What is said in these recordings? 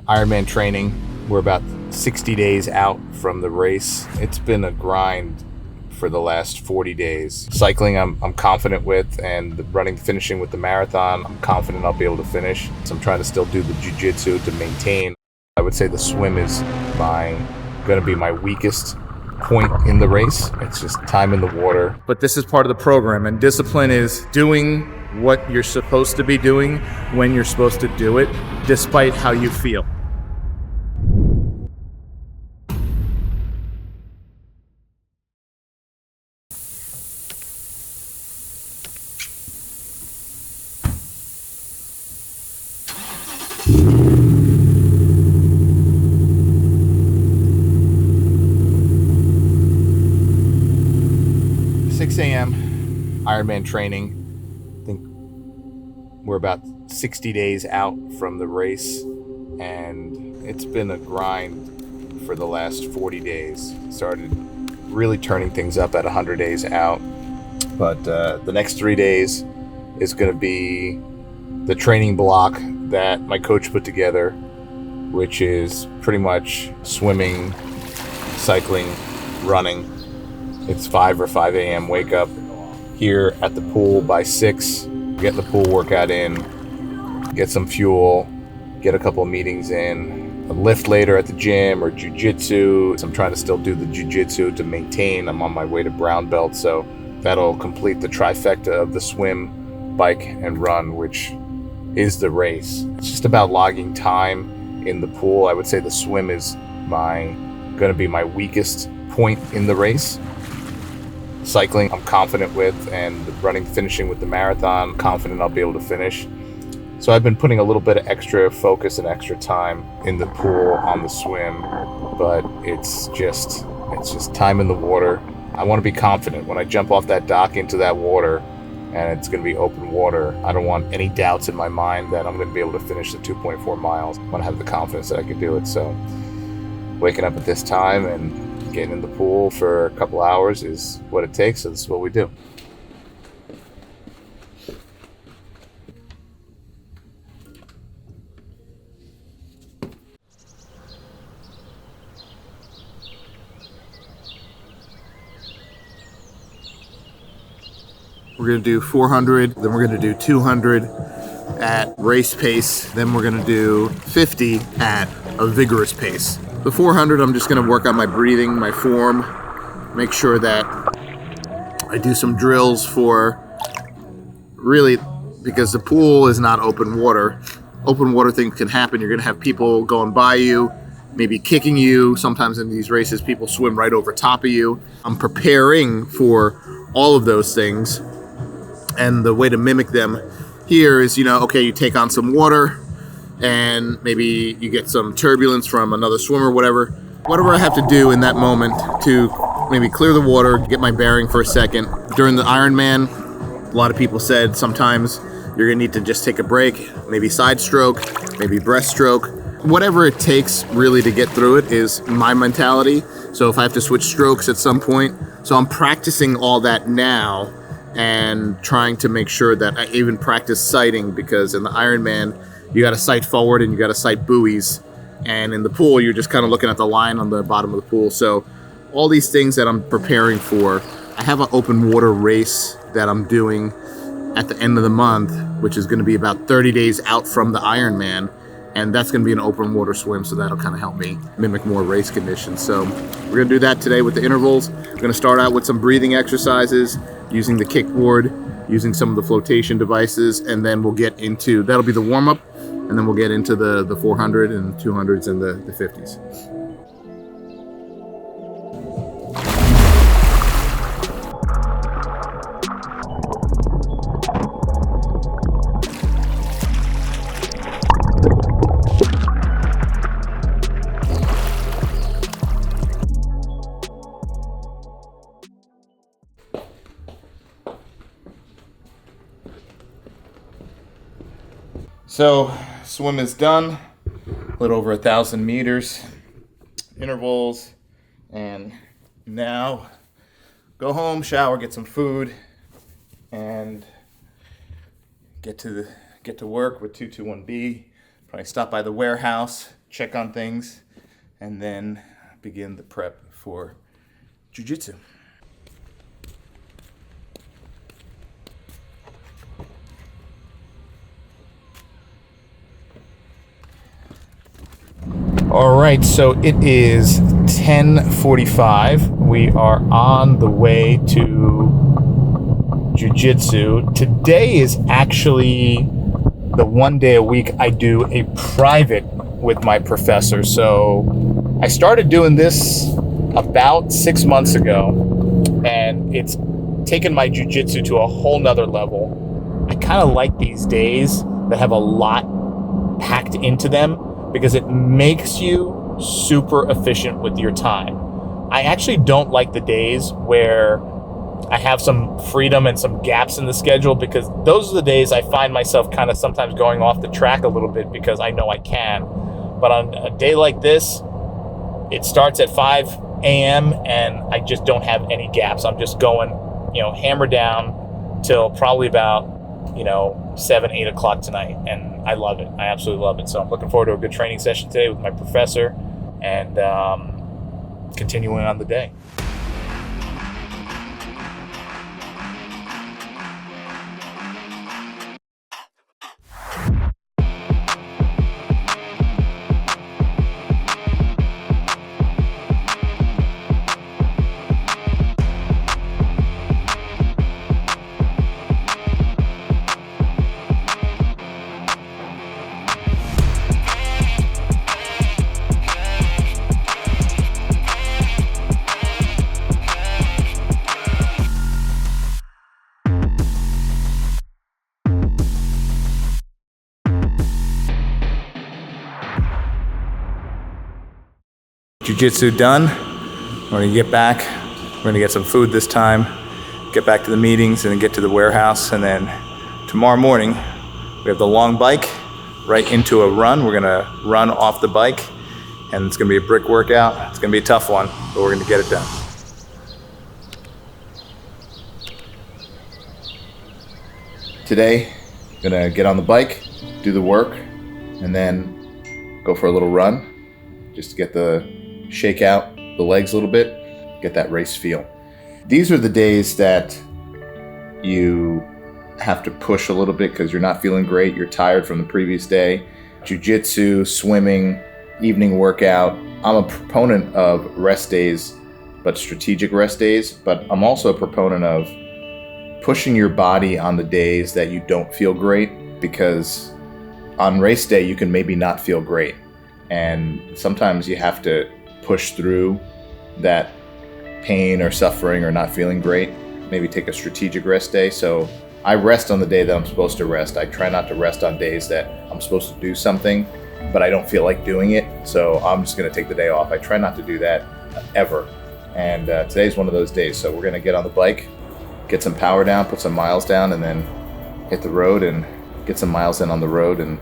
IRONMAN training. We're about 60 days out from the race. It's been a grind for the last 40 days. Cycling I'm confident with, and the running, finishing with the marathon, I'm confident I'll be able to finish. So I'm trying to still do the jiu-jitsu to maintain. I would say the swim is going to be my weakest point in the race. It's just time in the water. But this is part of the program, and discipline is doing what you're supposed to be doing when you're supposed to do it, despite how you feel. IRONMAN training. I think we're about 60 days out from the race, and it's been a grind for the last 40 days. Started really turning things up at 100 days out, but the next 3 days is going to be the training block that my coach put together, which is pretty much swimming, cycling, running. It's 5 or 5 a.m. wake up here at the pool by 6, get the pool workout in, get some fuel, get a couple of meetings in, a lift later at the gym or jiu-jitsu. So I'm trying to still do the jiu-jitsu to maintain. I'm on my way to brown belt, so that'll complete the trifecta of the swim, bike, and run, which is the race. It's just about logging time in the pool. I would say the swim is going to be my weakest point in the race. Cycling I'm confident with, and the running, finishing with the marathon, confident I'll be able to finish. So I've been putting a little bit of extra focus and extra time in the pool on the swim, but it's just time in the water. I want to be confident when I jump off that dock into that water, and it's going to be open water. I don't want any doubts in my mind that I'm going to be able to finish the 2.4 miles. I want to have the confidence that I can do it. So waking up at this time and getting in the pool for a couple hours is what it takes, so this is what we do. We're going to do 400, then we're going to do 200 at race pace, then we're going to do 50 at a vigorous pace. The 400, I'm just going to work on my breathing, my form, make sure that I do some drills for really, because the pool is not open water. Open water things can happen. You're going to have people going by you, maybe kicking you. Sometimes in these races, people swim right over top of you. I'm preparing for all of those things. And the way to mimic them here is, okay, you take on some water, and maybe you get some turbulence from another swimmer, whatever I have to do in that moment to maybe clear the water, get my bearing for a second. During the Ironman, a lot of people said sometimes you're gonna need to just take a break, maybe side stroke, maybe breaststroke. Whatever it takes really to get through it is my mentality. So if I have to switch strokes at some point, so I'm practicing all that now and trying to make sure that I even practice sighting, because in the Ironman, you got to sight forward and you got to sight buoys. And in the pool, you're just kind of looking at the line on the bottom of the pool. So all these things that I'm preparing for, I have an open water race that I'm doing at the end of the month, which is going to be about 30 days out from the Ironman. And that's going to be an open water swim, so that'll kind of help me mimic more race conditions. So we're going to do that today with the intervals. We're going to start out with some breathing exercises, using the kickboard, using some of the flotation devices, and then we'll get into, that'll be the warm-up, and then we'll get into the 400 and 200s and the 50s. So swim is done, a little over 1,000 meters, intervals, and now go home, shower, get some food, and get to work with 221B. Probably stop by the warehouse, check on things, and then begin the prep for Jiu-jitsu. All right, so it is 10:45. We are on the way to Jiu-jitsu. Today is actually the one day a week I do a private with my professor. So I started doing this about 6 months ago, and it's taken my jiu-jitsu to a whole nother level. I kind of like these days that have a lot packed into them because it makes you super efficient with your time. I actually don't like the days where I have some freedom and some gaps in the schedule, because those are the days I find myself kind of sometimes going off the track a little bit because I know I can. But on a day like this, it starts at 5 a.m. and I just don't have any gaps. I'm just going, hammer down till probably about, 7, 8 o'clock tonight. And I love it. I absolutely love it. So I'm looking forward to a good training session today with my professor and continuing on the day. Jiu-jitsu done. We're gonna get back. We're gonna get some food this time, get back to the meetings, and then get to the warehouse. And then tomorrow morning, we have the long bike right into a run. We're gonna run off the bike, and it's gonna be a brick workout. It's gonna be a tough one, but we're gonna get it done. Today, I'm gonna get on the bike, do the work, and then go for a little run, just to get shake out the legs a little bit, get that race feel. These are the days that you have to push a little bit because you're not feeling great, you're tired from the previous day. Jiu-jitsu, swimming, evening workout. I'm a proponent of rest days, but strategic rest days, but I'm also a proponent of pushing your body on the days that you don't feel great, because on race day you can maybe not feel great, and sometimes you have to push through that pain or suffering or not feeling great. Maybe take a strategic rest day. So I rest on the day that I'm supposed to rest. I try not to rest on days that I'm supposed to do something, but I don't feel like doing it. So I'm just gonna take the day off. I try not to do that ever. And today's one of those days. So we're gonna get on the bike, get some power down, put some miles down, and then hit the road and get some miles in on the road. And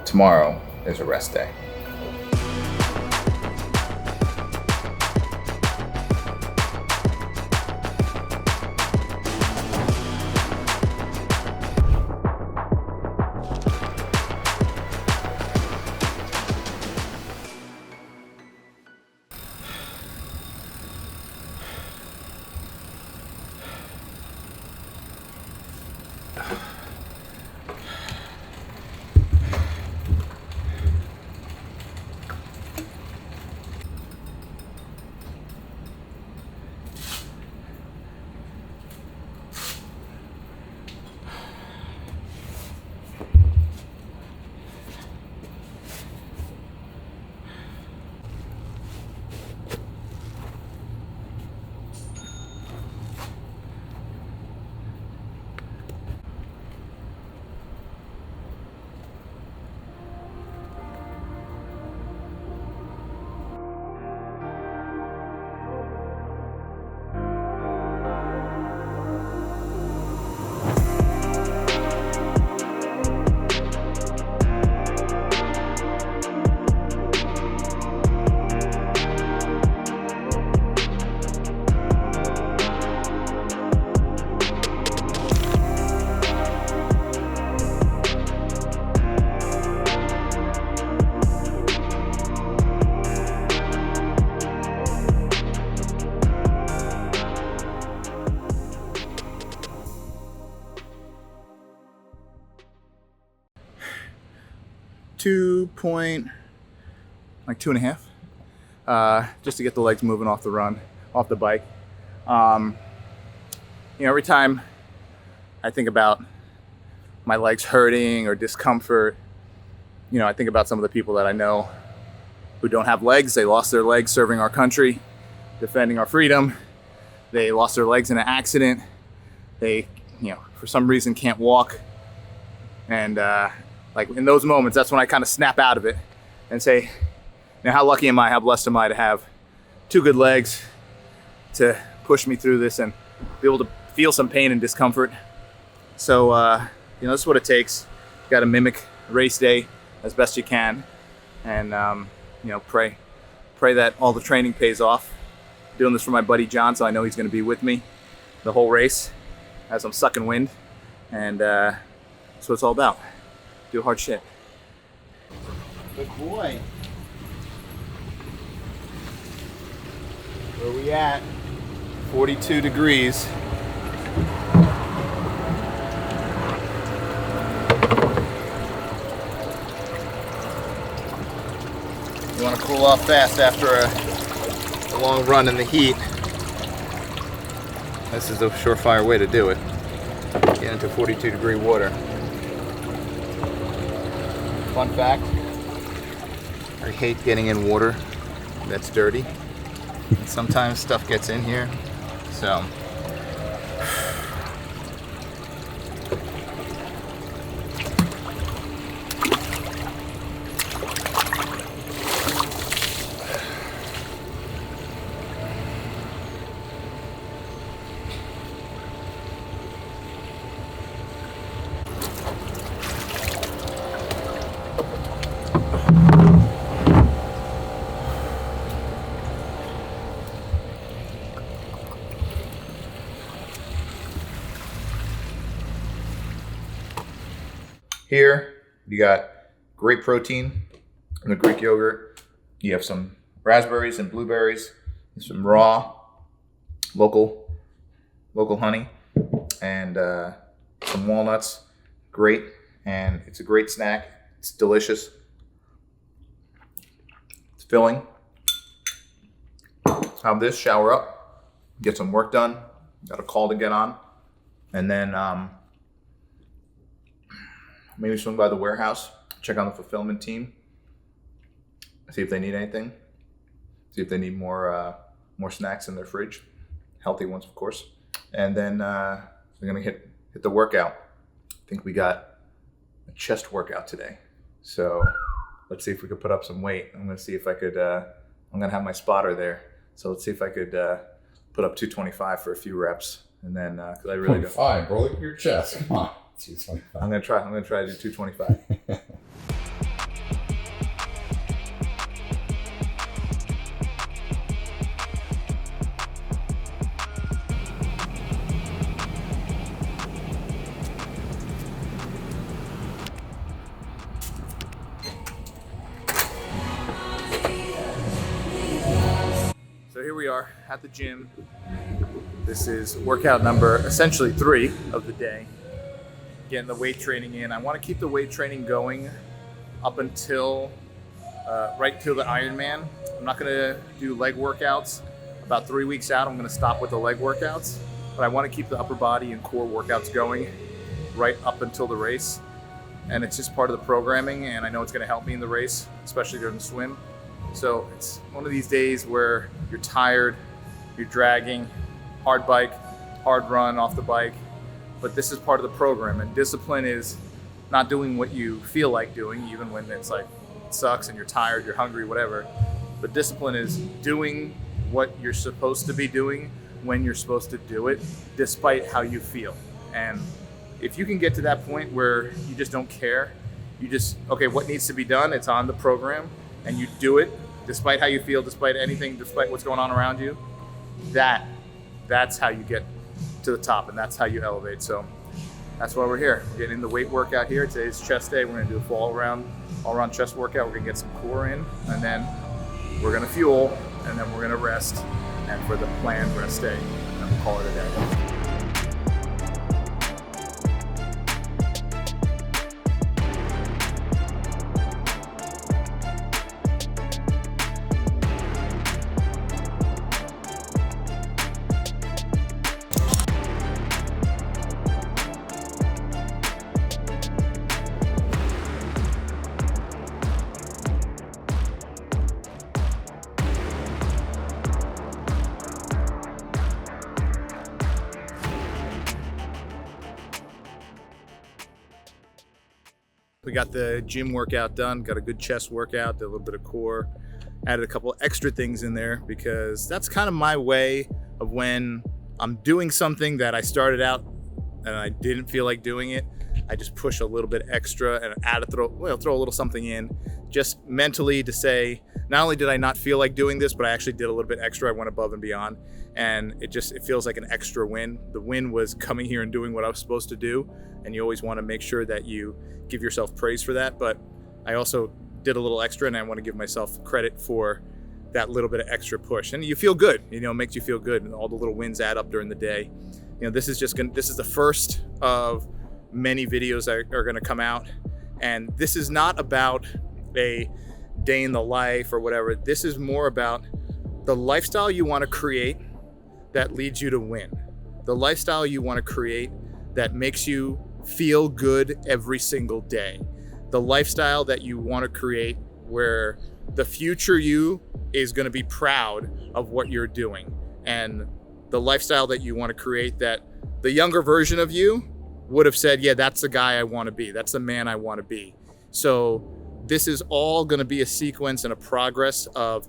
tomorrow is a rest day. 2.5, just to get the legs moving off the bike. Every time I think about my legs hurting or discomfort, I think about some of the people that I know who don't have legs. They lost their legs serving our country, defending our freedom. They lost their legs in an accident. They, for some reason can't walk. And like in those moments, that's when I kind of snap out of it and say, how lucky am I, how blessed am I to have two good legs to push me through this and be able to feel some pain and discomfort. So, this is what it takes. You got to mimic race day as best you can, and pray that all the training pays off. Doing this for my buddy John, so I know he's going to be with me the whole race as I'm sucking wind, and that's what it's all about. Do hard shit. Good boy. Where we at? 42 degrees. You want to cool off fast after a long run in the heat. This is a surefire way to do it. Get into 42 degree water. Fun fact, I hate getting in water that's dirty. And sometimes stuff gets in here, so here you got great protein in the Greek yogurt. You have some raspberries and blueberries, some raw local honey, and some walnuts. Great, and it's a great snack. It's delicious. It's filling. Have this, shower up, get some work done. Got a call to get on, and then maybe swing by the warehouse, check on the fulfillment team, see if they need anything, see if they need more snacks in their fridge, healthy ones, of course. And then we're gonna hit the workout. I think we got a chest workout today, so let's see if we could put up some weight. I'm gonna see if I could. I'm gonna have my spotter there, so let's see if I could put up 225 for a few reps, and then because I really don't. Fine, bro. Look at your chest. Come on. 225. I'm gonna try to do 225. So here we are at the gym. This is workout number essentially 3 of the day. Getting the weight training in. I want to keep the weight training going up until right till the Ironman. I'm not going to do leg workouts. About 3 weeks out, I'm going to stop with the leg workouts, but I want to keep the upper body and core workouts going right up until the race. And it's just part of the programming, and I know it's going to help me in the race, especially during the swim. So it's one of these days where you're tired, you're dragging, hard bike, hard run off the bike. But this is part of the program, and discipline is not doing what you feel like doing, even when it's like it sucks and you're tired, you're hungry, whatever. But discipline is doing what you're supposed to be doing when you're supposed to do it, despite how you feel. And if you can get to that point where you just don't care, you just, okay, what needs to be done, it's on the program, and you do it despite how you feel, despite anything, despite what's going on around you, that's how you get to the top, and that's how you elevate. So that's why we're here. We're getting the weight workout here. Today's chest day. We're gonna do a full all-around chest workout. We're gonna get some core in, and then we're gonna fuel, and then we're gonna rest, and for the planned rest day, and we'll call it a day. got the gym workout done, got a good chest workout, did a little bit of core, added a couple extra things in there because that's kind of my way of when I'm doing something that I started out and I didn't feel like doing it, I just push a little bit extra and throw a little something in just mentally to say, not only did I not feel like doing this, but I actually did a little bit extra. I went above and beyond, and it feels like an extra win. The win was coming here and doing what I was supposed to do, and you always want to make sure that you give yourself praise for that. But I also did a little extra, and I want to give myself credit for that little bit of extra push. And you feel good, it makes you feel good, and all the little wins add up during the day. This is the first of many videos that are going to come out, and this is not about a day in the life or whatever. This is more about the lifestyle you want to create that leads you to win, the lifestyle you want to create that makes you feel good every single day, the lifestyle that you want to create where the future you is going to be proud of what you're doing, and the lifestyle that you want to create that the younger version of you would have said, yeah, that's the guy I want to be. That's the man I want to be. So this is all going to be a sequence and a progress of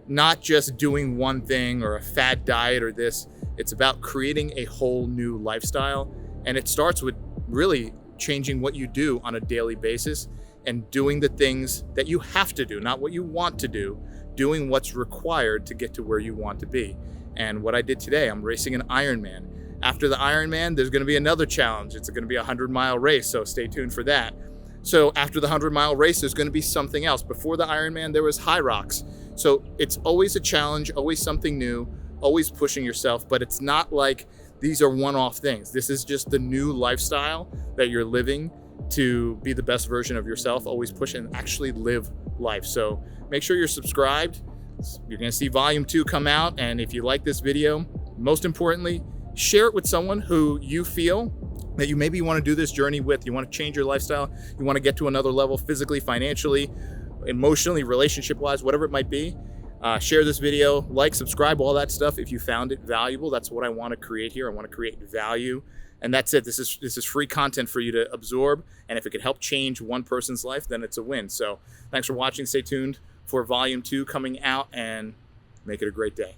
not just doing one thing or a fad diet or this. It's about creating a whole new lifestyle. And it starts with really changing what you do on a daily basis and doing the things that you have to do, not what you want to do, doing what's required to get to where you want to be. And what I did today, I'm racing an Ironman. After the Ironman, there's going to be another challenge. It's going to be a 100-mile race, so stay tuned for that. So after the 100-mile race, there's going to be something else. Before the Ironman, there was High Rocks. So it's always a challenge, always something new, always pushing yourself, but it's not like these are one-off things. This is just the new lifestyle that you're living to be the best version of yourself, always push and actually live life. So make sure you're subscribed. You're going to see volume 2 come out, and if you like this video, most importantly, share it with someone who you feel that you maybe want to do this journey with. You want to change your lifestyle. You want to get to another level physically, financially, emotionally, relationship-wise, whatever it might be. Share this video, like, subscribe, all that stuff. If you found it valuable, that's what I want to create here. I want to create value, and that's it. This is free content for you to absorb, and if it could help change one person's life, then it's a win. So thanks for watching. Stay tuned for volume 2 coming out, and make it a great day.